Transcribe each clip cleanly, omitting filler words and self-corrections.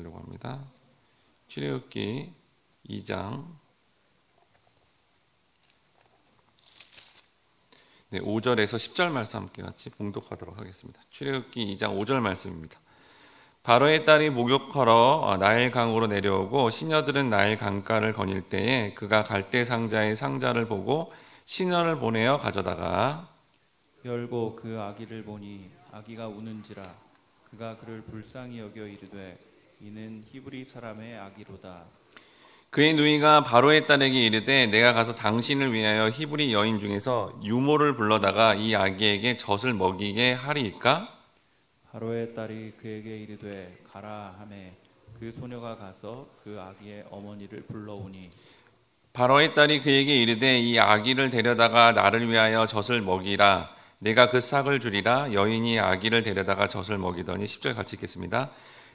하려고 합니다. 출애굽기 2장 5절에서 10절 말씀 함께 같이 봉독하도록 하겠습니다. 출애굽기 2장 5절 말씀입니다. 바로의 딸이 목욕하러 나일 강으로 내려오고 시녀들은 나일 강가를 거닐 때에 그가 갈대 상자의 상자를 보고 시녀를 보내어 가져다가 열고 그 아기를 보니 아기가 우는지라 그가 그를 불쌍히 여겨 이르되 이는 히브리 사람의 아기로다. 그의 누이가 바로의 딸에게 이르되 내가 가서 당신을 위하여 히브리 여인 중에서 유모를 불러다가 이 아기에게 젖을 먹이게 하리이까? 바로의 딸이 그에게 이르되 가라 하매 그 소녀가 가서 그 아기의 어머니를 불러오니 바로의 딸이 그에게 이르되 이 아기를 데려다가 나를 위하여 젖을 먹이라. 내가 그 싹을 주리라. 여인이 아기를 데려다가 젖을 먹이더니 10절 같이 읽겠습니다.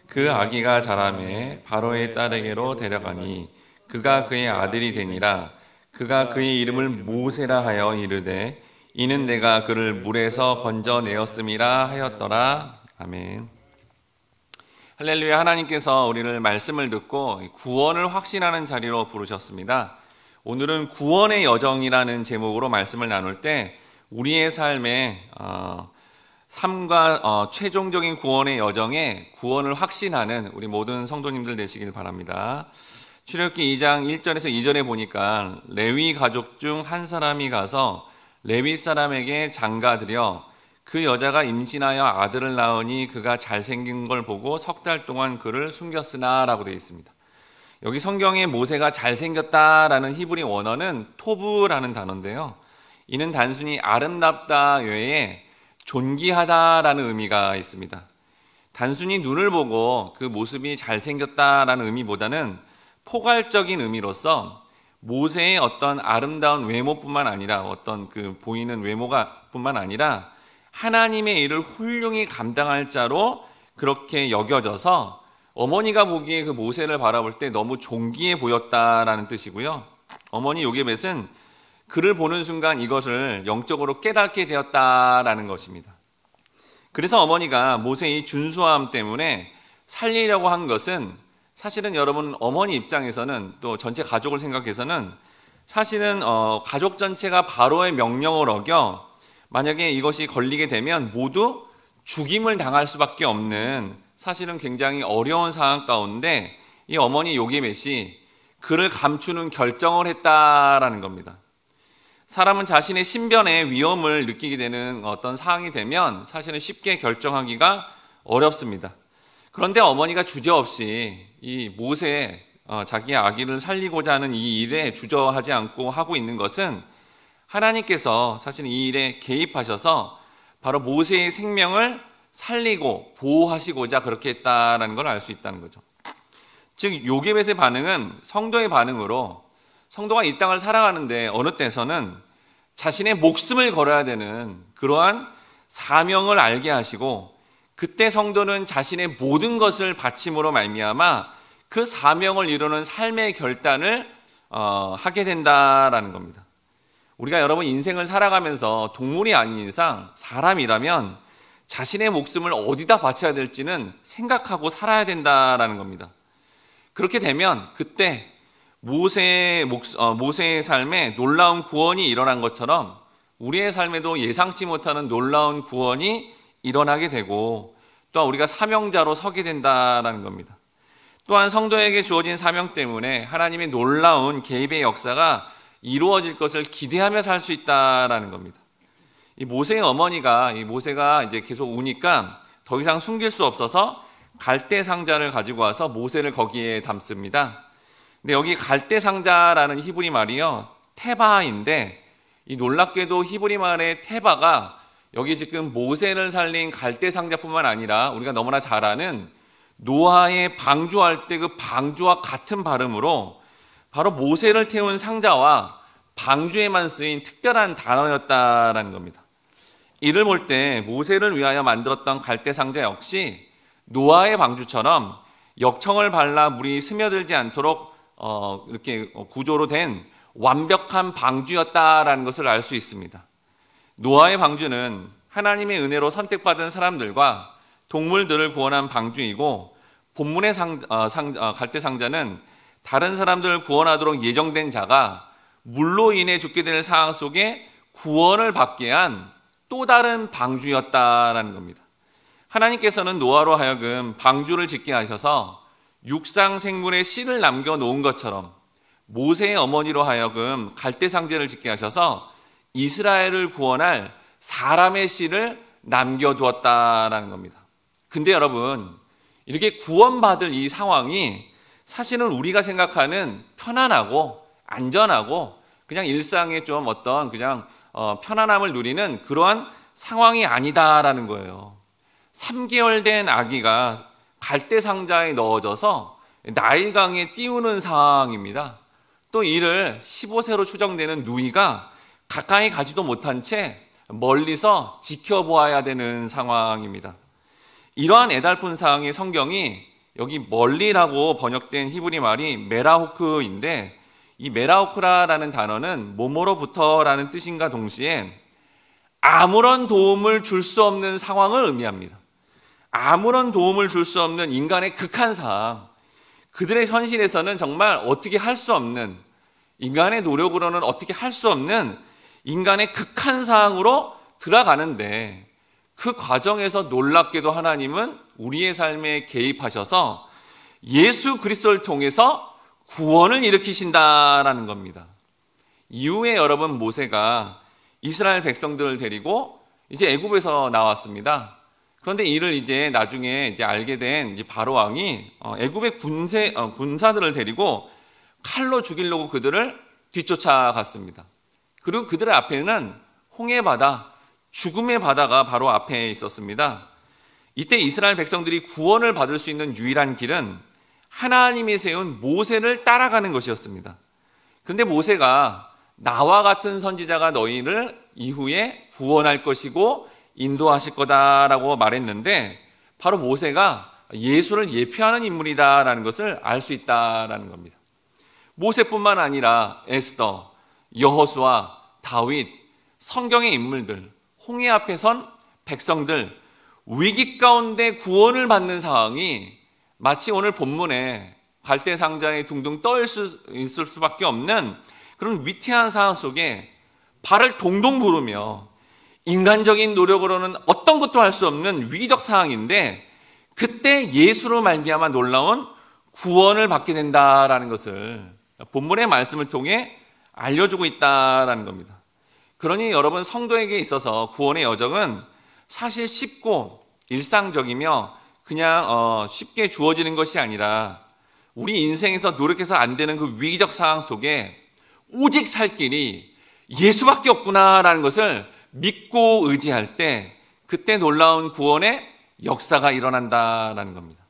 그 아기가 자라매 바로의 딸에게로 데려가니 그가 그의 아들이 되니라. 그가 그의 이름을 모세라 하여 이르되 이는 내가 그를 물에서 건져내었음이라 하였더라. 아멘. 할렐루야. 하나님께서 우리를 말씀을 듣고 구원을 확신하는 자리로 부르셨습니다. 오늘은 구원의 여정이라는 제목으로 말씀을 나눌 때 우리의 삶의 삶과 최종적인 구원의 여정에 구원을 확신하는 우리 모든 성도님들 되시길 바랍니다. 출애굽기 2장 1절에서 2절에 보니까 레위 가족 중 한 사람이 가서 레위 사람에게 장가들여 그 여자가 임신하여 아들을 낳으니 그가 잘생긴 걸 보고 석 달 동안 그를 숨겼으나 라고 되어 있습니다. 여기 성경에 모세가 잘생겼다라는 히브리 원어는 토브라는 단어인데요. 이는 단순히 아름답다 외에 존귀하다라는 의미가 있습니다. 단순히 눈을 보고 그 모습이 잘생겼다라는 의미보다는 포괄적인 의미로서 모세의 어떤 아름다운 외모뿐만 아니라 어떤 그 보이는 외모가 뿐만 아니라 하나님의 일을 훌륭히 감당할 자로 그렇게 여겨져서 어머니가 보기에 그 모세를 바라볼 때 너무 존귀해 보였다라는 뜻이고요. 어머니 요게벳은 그를 보는 순간 이것을 영적으로 깨닫게 되었다라는 것입니다. 그래서 어머니가 모세의 준수함 때문에 살리려고 한 것은 사실은 여러분 어머니 입장에서는 또 전체 가족을 생각해서는 사실은 가족 전체가 바로의 명령을 어겨 만약에 이것이 걸리게 되면 모두 죽임을 당할 수밖에 없는 사실은 굉장히 어려운 상황 가운데 이 어머니 요게벳이 그를 감추는 결정을 했다라는 겁니다. 사람은 자신의 신변에 위험을 느끼게 되는 어떤 상황이 되면 사실은 쉽게 결정하기가 어렵습니다. 그런데 어머니가 주저없이 이 모세 자기의 아기를 살리고자 하는 이 일에 주저하지 않고 하고 있는 것은 하나님께서 사실 이 일에 개입하셔서 바로 모세의 생명을 살리고 보호하시고자 그렇게 했다라는 걸 알 수 있다는 거죠. 즉 요게벳의 반응은 성도의 반응으로 성도가 이 땅을 살아가는데 어느 때에서는 자신의 목숨을 걸어야 되는 그러한 사명을 알게 하시고 그때 성도는 자신의 모든 것을 바침으로 말미암아 그 사명을 이루는 삶의 결단을 하게 된다라는 겁니다. 우리가 여러분 인생을 살아가면서 동물이 아닌 이상 사람이라면 자신의 목숨을 어디다 바쳐야 될지는 생각하고 살아야 된다라는 겁니다. 그렇게 되면 그때 모세의 삶에 놀라운 구원이 일어난 것처럼 우리의 삶에도 예상치 못하는 놀라운 구원이 일어나게 되고 또한 우리가 사명자로 서게 된다는 겁니다. 또한 성도에게 주어진 사명 때문에 하나님의 놀라운 개입의 역사가 이루어질 것을 기대하며 살 수 있다는 겁니다. 이 모세의 어머니가 모세가 이제 계속 우니까 더 이상 숨길 수 없어서 갈대 상자를 가지고 와서 모세를 거기에 담습니다. 근데 여기 갈대 상자라는 히브리 말이요 테바인데 이 놀랍게도 히브리 말의 테바가 여기 지금 모세를 살린 갈대 상자뿐만 아니라 우리가 너무나 잘 아는 노아의 방주할 때 그 방주와 같은 발음으로 바로 모세를 태운 상자와 방주에만 쓰인 특별한 단어였다라는 겁니다. 이를 볼 때 모세를 위하여 만들었던 갈대 상자 역시 노아의 방주처럼 역청을 발라 물이 스며들지 않도록 이렇게 구조로 된 완벽한 방주였다라는 것을 알 수 있습니다. 노아의 방주는 하나님의 은혜로 선택받은 사람들과 동물들을 구원한 방주이고 본문의 갈대 상자는 다른 사람들을 구원하도록 예정된 자가 물로 인해 죽게 될 상황 속에 구원을 받게 한 또 다른 방주였다라는 겁니다. 하나님께서는 노아로 하여금 방주를 짓게 하셔서 육상 생물의 씨를 남겨놓은 것처럼 모세의 어머니로 하여금 갈대 상자를 짓게 하셔서 이스라엘을 구원할 사람의 씨를 남겨두었다라는 겁니다. 근데 여러분, 이렇게 구원받을 이 상황이 사실은 우리가 생각하는 편안하고 안전하고 그냥 일상의 좀 어떤 그냥 편안함을 누리는 그러한 상황이 아니다라는 거예요. 3개월 된 아기가 갈대 상자에 넣어져서 나일강에 띄우는 상황입니다. 또 이를 15세로 추정되는 누이가 가까이 가지도 못한 채 멀리서 지켜보아야 되는 상황입니다. 이러한 애달픈 상황의 성경이 여기 멀리라고 번역된 히브리 말이 메라호크인데, 이 메라호크라는 단어는 뭐뭐로부터라는 뜻인가 동시에 아무런 도움을 줄 수 없는 상황을 의미합니다. 아무런 도움을 줄 수 없는 인간의 극한 상황, 그들의 현실에서는 정말 어떻게 할 수 없는, 인간의 노력으로는 어떻게 할 수 없는 인간의 극한 상황으로 들어가는데, 그 과정에서 놀랍게도 하나님은 우리의 삶에 개입하셔서 예수 그리스도를 통해서 구원을 일으키신다라는 겁니다. 이후에 여러분, 모세가 이스라엘 백성들을 데리고 이제 애굽에서 나왔습니다. 그런데 이를 이제 나중에 이제 알게 된 이제 바로 왕이 애굽의 군사들을 데리고 칼로 죽이려고 그들을 뒤쫓아갔습니다. 그리고 그들의 앞에는 홍해 바다, 죽음의 바다가 바로 앞에 있었습니다. 이때 이스라엘 백성들이 구원을 받을 수 있는 유일한 길은 하나님이 세운 모세를 따라가는 것이었습니다. 그런데 모세가 나와 같은 선지자가 너희를 이후에 구원할 것이고 인도하실 거다라고 말했는데, 바로 모세가 예수를 예표하는 인물이다라는 것을 알 수 있다라는 겁니다. 모세뿐만 아니라 에스더, 여호수아, 다윗, 성경의 인물들, 홍해 앞에 선 백성들, 위기 가운데 구원을 받는 상황이 마치 오늘 본문에 갈대 상자에 둥둥 떠 있을 수밖에 없는 그런 위태한 상황 속에 발을 동동 구르며 인간적인 노력으로는 어떤 것도 할 수 없는 위기적 상황인데, 그때 예수로 말미암아 놀라운 구원을 받게 된다라는 것을 본문의 말씀을 통해 알려주고 있다라는 겁니다. 그러니 여러분, 성도에게 있어서 구원의 여정은 사실 쉽고 일상적이며 그냥 쉽게 주어지는 것이 아니라, 우리 인생에서 노력해서 안 되는 그 위기적 상황 속에 오직 살 길이 예수밖에 없구나라는 것을 믿고 의지할 때, 그때 놀라운 구원의 역사가 일어난다라는 겁니다.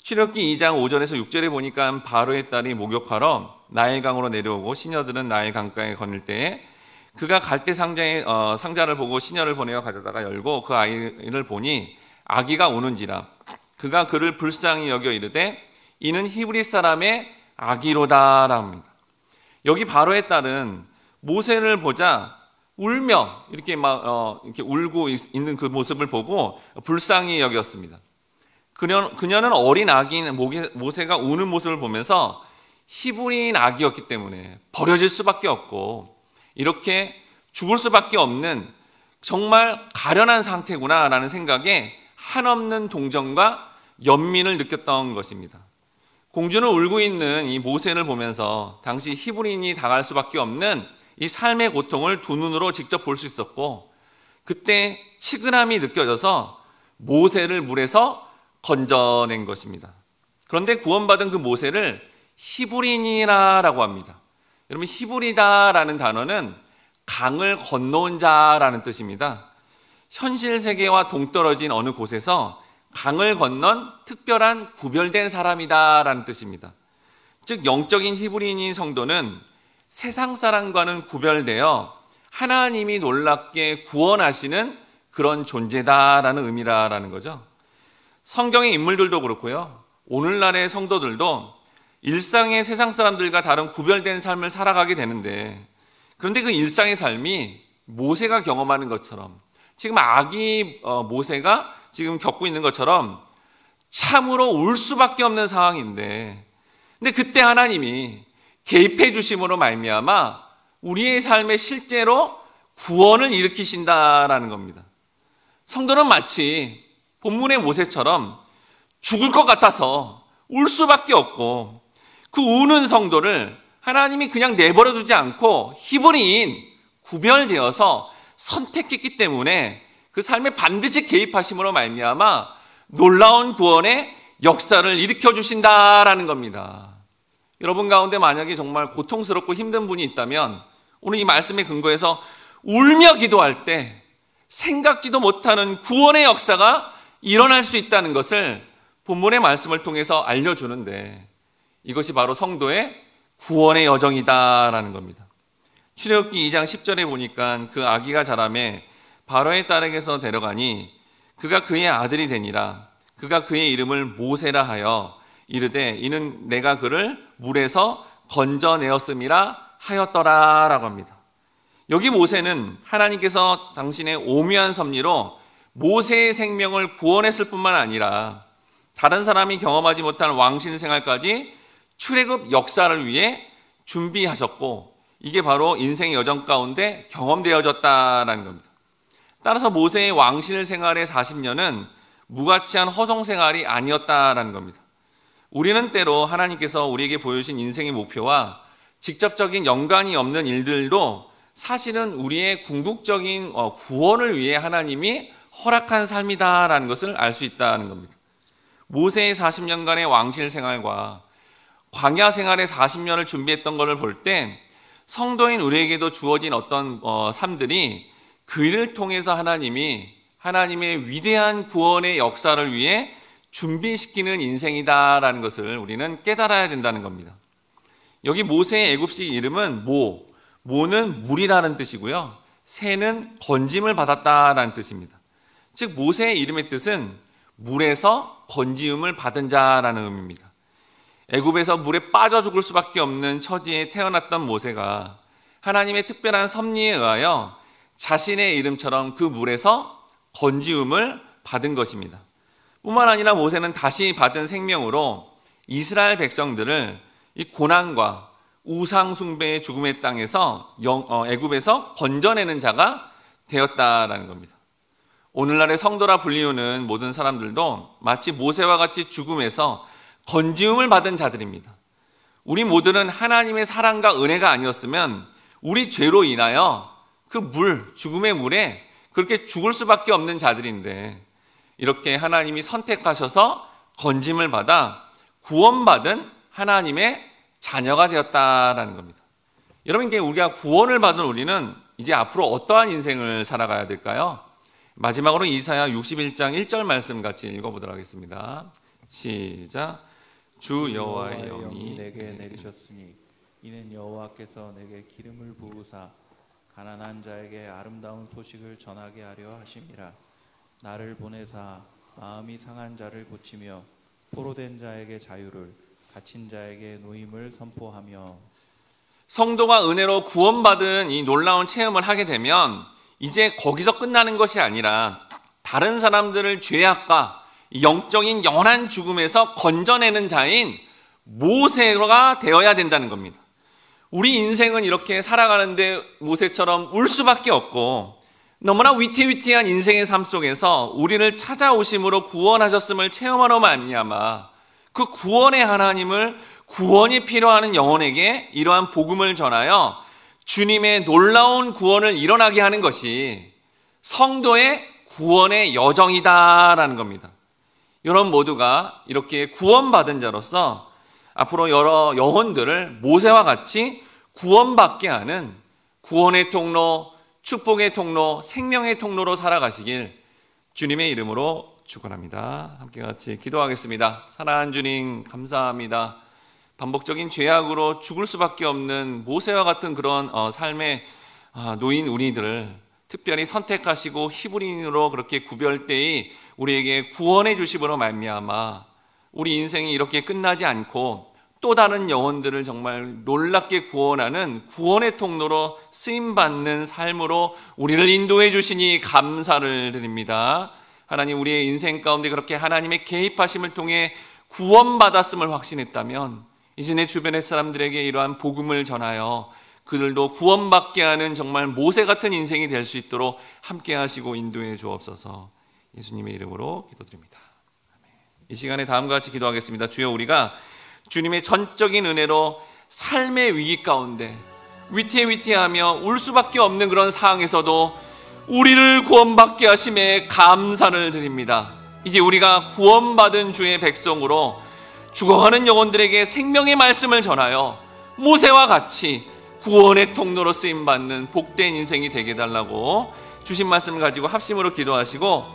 출애굽기 2장 5절에서 6절에 보니까 바로의 딸이 목욕하러 나일강으로 내려오고 시녀들은 나일 강가에 건널 때에 그가 갈대 상자를 보고 시녀를 보내어 가져다가 열고 그 아이를 보니 아기가 우는지라. 그가 그를 불쌍히 여겨 이르되 이는 히브리 사람의 아기로다라고 합니다. 여기 바로의 딸은 모세를 보자 울며 이렇게 이렇게 울고 있는 그 모습을 보고 불쌍히 여겼습니다. 그녀는 어린 아기인 모세가 우는 모습을 보면서 히브리인 아기였기 때문에 버려질 수밖에 없고 이렇게 죽을 수밖에 없는 정말 가련한 상태구나라는 생각에 한없는 동정과 연민을 느꼈던 것입니다. 공주는 울고 있는 이 모세를 보면서 당시 히브리인이 당할 수밖에 없는 이 삶의 고통을 두 눈으로 직접 볼 수 있었고, 그때 치근함이 느껴져서 모세를 물에서 건져낸 것입니다. 그런데 구원받은 그 모세를 히브리인이라고 합니다. 여러분, 히브리다라는 단어는 강을 건너온 자라는 뜻입니다. 현실 세계와 동떨어진 어느 곳에서 강을 건넌 특별한 구별된 사람이다라는 뜻입니다. 즉, 영적인 히브리인인 성도는 세상 사람과는 구별되어 하나님이 놀랍게 구원하시는 그런 존재다라는 의미라는 거죠. 성경의 인물들도 그렇고요, 오늘날의 성도들도 일상의 세상 사람들과 다른 구별된 삶을 살아가게 되는데, 그런데 그 일상의 삶이 모세가 경험하는 것처럼, 지금 아기 모세가 지금 겪고 있는 것처럼 참으로 울 수밖에 없는 상황인데, 근데 그때 하나님이 개입해 주심으로 말미암아 우리의 삶에 실제로 구원을 일으키신다라는 겁니다. 성도는 마치 본문의 모세처럼 죽을 것 같아서 울 수밖에 없고, 그 우는 성도를 하나님이 그냥 내버려 두지 않고 히브리인 구별되어서 선택했기 때문에 그 삶에 반드시 개입하심으로 말미암아 놀라운 구원의 역사를 일으켜 주신다라는 겁니다. 여러분 가운데 만약에 정말 고통스럽고 힘든 분이 있다면 오늘 이 말씀에 근거해서 울며 기도할 때 생각지도 못하는 구원의 역사가 일어날 수 있다는 것을 본문의 말씀을 통해서 알려주는데, 이것이 바로 성도의 구원의 여정이다라는 겁니다. 출애굽기 2장 10절에 보니까 그 아기가 자라매 바로의 딸에게서 데려가니 그가 그의 아들이 되니라. 그가 그의 이름을 모세라 하여 이르되 이는 내가 그를 물에서 건져내었음이라 하였더라라고 합니다. 여기 모세는 하나님께서 당신의 오묘한 섭리로 모세의 생명을 구원했을 뿐만 아니라 다른 사람이 경험하지 못한 왕실 생활까지 출애굽 역사를 위해 준비하셨고, 이게 바로 인생의 여정 가운데 경험되어졌다라는 겁니다. 따라서 모세의 왕실 생활의 40년은 무가치한 허송 생활이 아니었다라는 겁니다. 우리는 때로 하나님께서 우리에게 보여주신 인생의 목표와 직접적인 연관이 없는 일들도 사실은 우리의 궁극적인 구원을 위해 하나님이 허락한 삶이다라는 것을 알 수 있다는 겁니다. 모세의 40년간의 왕실 생활과 광야 생활의 40년을 준비했던 것을 볼 때 성도인 우리에게도 주어진 어떤 삶들이 그 일을 통해서 하나님이 하나님의 위대한 구원의 역사를 위해 준비시키는 인생이다라는 것을 우리는 깨달아야 된다는 겁니다. 여기 모세의 애굽식 이름은 모는 물이라는 뜻이고요. 새는 건짐을 받았다라는 뜻입니다. 즉 모세의 이름의 뜻은 물에서 건지음을 받은 자라는 의미입니다. 애굽에서 물에 빠져 죽을 수밖에 없는 처지에 태어났던 모세가 하나님의 특별한 섭리에 의하여 자신의 이름처럼 그 물에서 건지음을 받은 것입니다. 뿐만 아니라 모세는 다시 받은 생명으로 이스라엘 백성들을 이 고난과 우상 숭배의 죽음의 땅에서 애굽에서 건져내는 자가 되었다라는 겁니다. 오늘날의 성도라 불리우는 모든 사람들도 마치 모세와 같이 죽음에서 건지음을 받은 자들입니다. 우리 모두는 하나님의 사랑과 은혜가 아니었으면 우리 죄로 인하여 그 죽음의 물에 그렇게 죽을 수밖에 없는 자들인데, 이렇게 하나님이 선택하셔서 건짐을 받아 구원받은 하나님의 자녀가 되었다라는 겁니다. 여러분, 이게 우리가 구원을 받은 우리는 이제 앞으로 어떠한 인생을 살아가야 될까요? 마지막으로 이사야 61장 1절 말씀 같이 읽어보도록 하겠습니다. 시작. 주 여호와의 영이 내게 내리셨으니 이는 여호와께서 내게 기름을 부으사 가난한 자에게 아름다운 소식을 전하게 하려 하심이라. 나를 보내사 마음이 상한 자를 고치며 포로된 자에게 자유를, 갇힌 자에게 노임을 선포하며. 성도가 은혜로 구원받은 이 놀라운 체험을 하게 되면 이제 거기서 끝나는 것이 아니라 다른 사람들을 죄악과 영적인 영원한 죽음에서 건져내는 자인 모세가 되어야 된다는 겁니다. 우리 인생은 이렇게 살아가는데 모세처럼 울 수밖에 없고, 너무나 위태위태한 인생의 삶 속에서 우리를 찾아오심으로 구원하셨음을 체험하러 말미암아 그 구원의 하나님을, 구원이 필요하는 영혼에게 이러한 복음을 전하여 주님의 놀라운 구원을 일어나게 하는 것이 성도의 구원의 여정이다라는 겁니다. 여러분 모두가 이렇게 구원받은 자로서 앞으로 여러 영혼들을 모세와 같이 구원받게 하는 구원의 통로, 축복의 통로, 생명의 통로로 살아가시길 주님의 이름으로 축원합니다. 함께 같이 기도하겠습니다. 사랑하는 주님, 감사합니다. 반복적인 죄악으로 죽을 수밖에 없는 모세와 같은 그런 삶에 놓인 우리들을 특별히 선택하시고 히브리인으로 그렇게 구별되이 우리에게 구원해 주심으로 말미암아 우리 인생이 이렇게 끝나지 않고 또 다른 영혼들을 정말 놀랍게 구원하는 구원의 통로로 쓰임받는 삶으로 우리를 인도해 주시니 감사를 드립니다. 하나님 우리의 인생 가운데 그렇게 하나님의 개입하심을 통해 구원받았음을 확신했다면 이제 내 주변의 사람들에게 이러한 복음을 전하여 그들도 구원받게 하는 정말 모세 같은 인생이 될 수 있도록 함께 하시고 인도해 주옵소서. 예수님의 이름으로 기도드립니다. 이 시간에 다음과 같이 기도하겠습니다. 주여, 우리가 주님의 전적인 은혜로 삶의 위기 가운데 위태위태하며 울 수밖에 없는 그런 상황에서도 우리를 구원받게 하심에 감사를 드립니다. 이제 우리가 구원받은 주의 백성으로 죽어가는 영혼들에게 생명의 말씀을 전하여 모세와 같이 구원의 통로로 쓰임받는 복된 인생이 되게 해달라고 주신 말씀을 가지고 합심으로 기도하시고